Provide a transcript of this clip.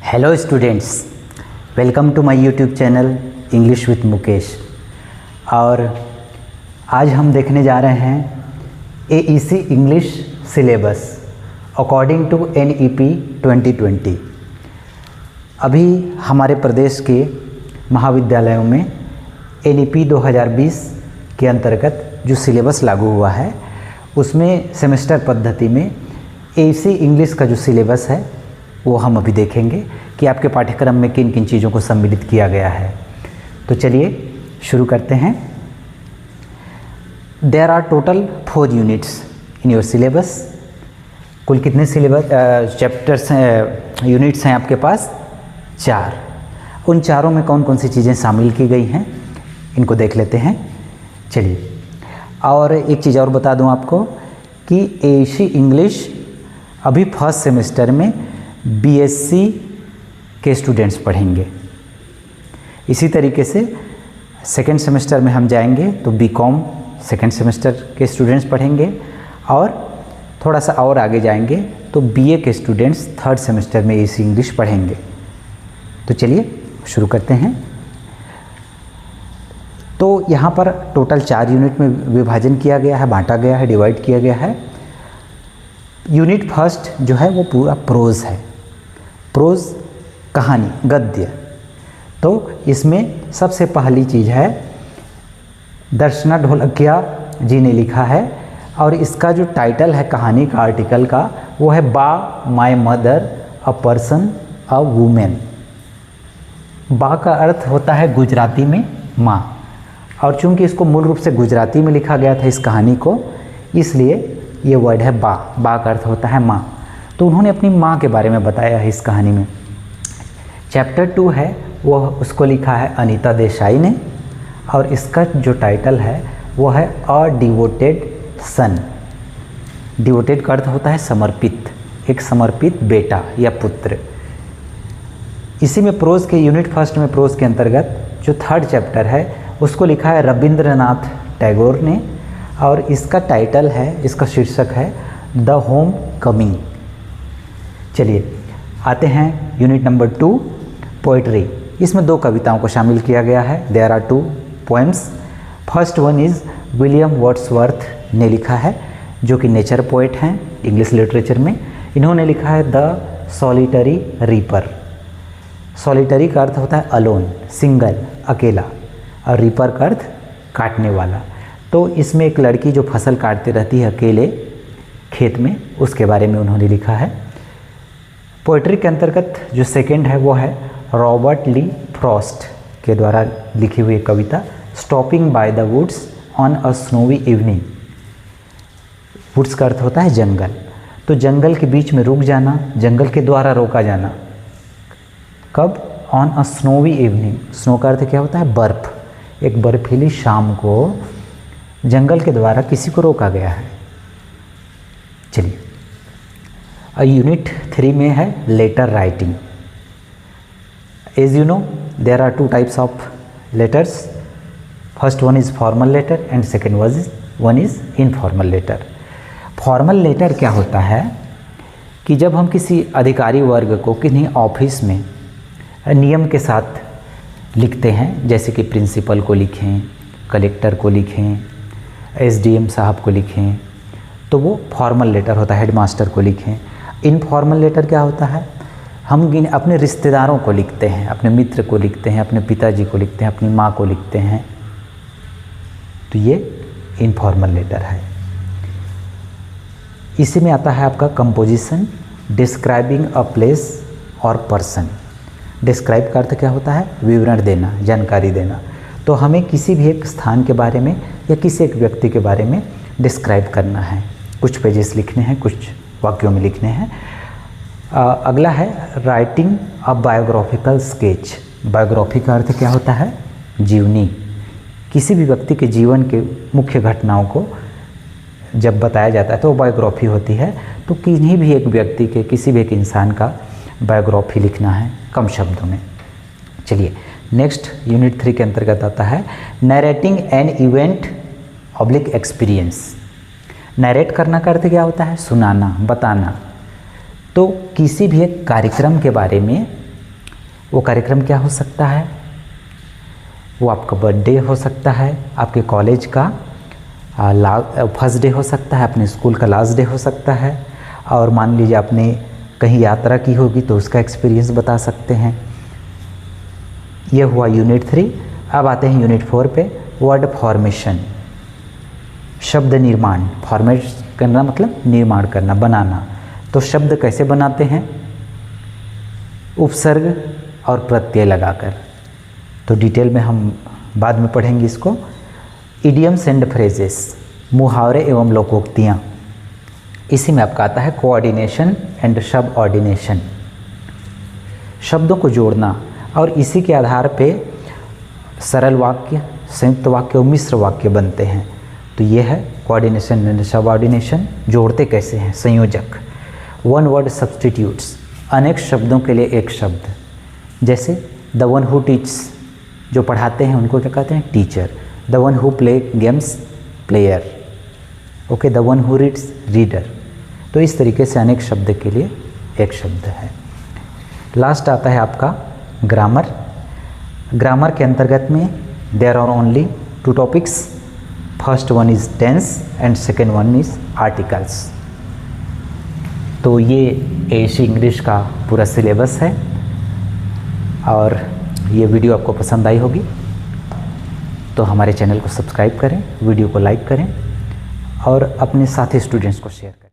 Hello students, welcome to my YouTube channel English with Mukesh. और आज हम देखने जा रहे हैं AEC English syllabus according to NEP 2020। अभी हमारे प्रदेश के महाविद्यालयों में NEP 2020 के अंतर्गत जो सिलेबस लागू हुआ है उसमें सेमेस्टर पद्धति में AEC इंग्लिश का जो सिलेबस है वो हम अभी देखेंगे कि आपके पाठ्यक्रम में किन किन चीज़ों को सम्मिलित किया गया है। तो चलिए शुरू करते हैं। There are total 4 units in your syllabus. कुल कितने सिलेबस चैप्टर्स हैं, यूनिट्स हैं आपके पास? 4। उन चारों में कौन कौन सी चीज़ें शामिल की गई हैं इनको देख लेते हैं। चलिए, और एक चीज़ और बता दूं आपको कि AEC इंग्लिश अभी फर्स्ट सेमेस्टर में BSc के स्टूडेंट्स पढ़ेंगे। इसी तरीके से सेकेंड सेमेस्टर में हम जाएंगे तो BCom सेकेंड सेमेस्टर के स्टूडेंट्स पढ़ेंगे, और थोड़ा सा और आगे जाएंगे तो BA के स्टूडेंट्स थर्ड सेमेस्टर में AEC इंग्लिश पढ़ेंगे। तो चलिए शुरू करते हैं। तो यहाँ पर टोटल 4 यूनिट में विभाजन किया गया है, बांटा गया है, डिवाइड किया गया है। यूनिट फर्स्ट जो है वो पूरा प्रोज है, प्रोज कहानी, गद्य। तो इसमें सबसे पहली चीज़ है दर्शना ढोलकिया जी ने लिखा है, और इसका जो टाइटल है कहानी का, आर्टिकल का, वो है बा my mother a person a women. बा का अर्थ होता है गुजराती में माँ, और चूंकि इसको मूल रूप से गुजराती में लिखा गया था इस कहानी को, इसलिए ये वर्ड है बा। बा का अर्थ होता है माँ। तो उन्होंने अपनी माँ के बारे में बताया है इस कहानी में। चैप्टर 2 है वो उसको लिखा है अनीता देसाई ने, और इसका जो टाइटल है वो है अ डिवोटेड सन। डिवोटेड का अर्थ होता है समर्पित, एक समर्पित बेटा या पुत्र। इसी में प्रोज के यूनिट फर्स्ट में प्रोज के अंतर्गत जो थर्ड चैप्टर है उसको लिखा है रविंद्रनाथ टैगोर ने, और इसका टाइटल है, इसका शीर्षक है द होम कमिंग। चलिए आते हैं यूनिट नंबर 2 पोइट्री। इसमें 2 कविताओं को शामिल किया गया है। There are 2 poems. First one is William Wordsworth ने लिखा है, जो कि नेचर पोएट हैं इंग्लिश लिटरेचर में। इन्होंने लिखा है द सॉलिटरी रीपर। सॉलिटरी का अर्थ होता है अलोन, सिंगल, अकेला, और रीपर का अर्थ काटने वाला। तो इसमें एक लड़की जो फसल काटती रहती है अकेले खेत में, उसके बारे में उन्होंने लिखा है। पोइट्री के अंतर्गत जो सेकंड है वो है रॉबर्ट ली फ्रॉस्ट के द्वारा लिखी हुई कविता stopping by the woods on a snowy evening. Woods का अर्थ होता है जंगल, तो जंगल के बीच में रुक जाना, जंगल के द्वारा रोका जाना। कब? On a snowy evening. Snow का अर्थ क्या होता है? बर्फ। एक बर्फीली शाम को जंगल के द्वारा किसी को रोका गया है। चलिए, यूनिट 3 में है letter writing. As you know there are 2 types of letters. First one is formal letter and second one is informal letter. Formal letter क्या होता है कि जब हम किसी अधिकारी वर्ग को किन्हीं ऑफिस में नियम के साथ लिखते हैं, जैसे कि प्रिंसिपल को लिखें, कलेक्टर को लिखें, SDM साहब को लिखें, तो वो फॉर्मल लेटर होता है। हेडमास्टर को लिखें। इनफॉर्मल लेटर क्या होता है? हम अपने रिश्तेदारों को लिखते हैं, अपने मित्र को लिखते हैं, अपने पिताजी को लिखते हैं, अपनी माँ को लिखते हैं, तो ये इनफॉर्मल लेटर है। इसी में आता है आपका कंपोजिशन, डिस्क्राइबिंग अ प्लेस और पर्सन। डिस्क्राइब का अर्थ क्या होता है? विवरण देना, जानकारी देना। तो हमें किसी भी एक स्थान के बारे में या किसी एक व्यक्ति के बारे में डिस्क्राइब करना है, कुछ पेजेस लिखने हैं, कुछ वाक्यों में लिखने हैं। अगला है writing a biographical sketch. Biography का अर्थ क्या होता है? जीवनी। किसी भी व्यक्ति के जीवन के मुख्य घटनाओं को जब बताया जाता है तो वो बायोग्राफी होती है। तो किन्हीं भी एक व्यक्ति के, किसी भी एक इंसान का बायोग्राफी लिखना है कम शब्दों में। चलिए नेक्स्ट यूनिट 3 के अंतर्गत आता है narrating an event oblique experience. Narrate करना का अर्थ क्या होता है? सुनाना, बताना। तो किसी भी एक कार्यक्रम के बारे में वो कार्यक्रम क्या हो सकता है? वो आपका बर्थडे हो सकता है, आपके कॉलेज का फर्स्ट डे हो सकता है, अपने स्कूल का लास्ट डे हो सकता है, और मान लीजिए आपने कहीं यात्रा की होगी तो उसका एक्सपीरियंस बता सकते हैं। ये हुआ यूनिट 3। अब आते हैं यूनिट 4 पे, वर्ड फॉर्मेशन, शब्द निर्माण। फॉर्मेट करना मतलब निर्माण करना, बनाना। तो शब्द कैसे बनाते हैं? उपसर्ग और प्रत्यय लगाकर। तो डिटेल में हम बाद में पढ़ेंगे इसको। इडियम्स एंड फ्रेजेस, मुहावरे एवं लोकोक्तियाँ। इसी में आपका आता है कोऑर्डिनेशन एंड सब ऑर्डिनेशन, शब्दों को जोड़ना, और इसी के आधार पे सरल वाक्य, संयुक्त वाक्य और मिश्र वाक्य बनते हैं। तो ये है कोऑर्डिनेशन एंड सब ऑर्डिनेशन। जोड़ते कैसे हैं? संयोजक। वन वर्ड सब्स्टिट्यूट्स, अनेक शब्दों के लिए एक शब्द। जैसे द वन हु टीच्स, जो पढ़ाते हैं उनको क्या कहते हैं? Teacher. The one who play games, player. Okay, the one who reads, reader. तो इस तरीके से अनेक शब्द के लिए एक शब्द है। लास्ट आता है आपका ग्रामर। ग्रामर के अंतर्गत में there are only 2 topics. First one is tense and second one is articles. तो ये एसी इंग्लिश का पूरा सिलेबस है, और ये वीडियो आपको पसंद आई होगी तो हमारे चैनल को सब्सक्राइब करें, वीडियो को लाइक करें और अपने साथी स्टूडेंट्स को शेयर करें।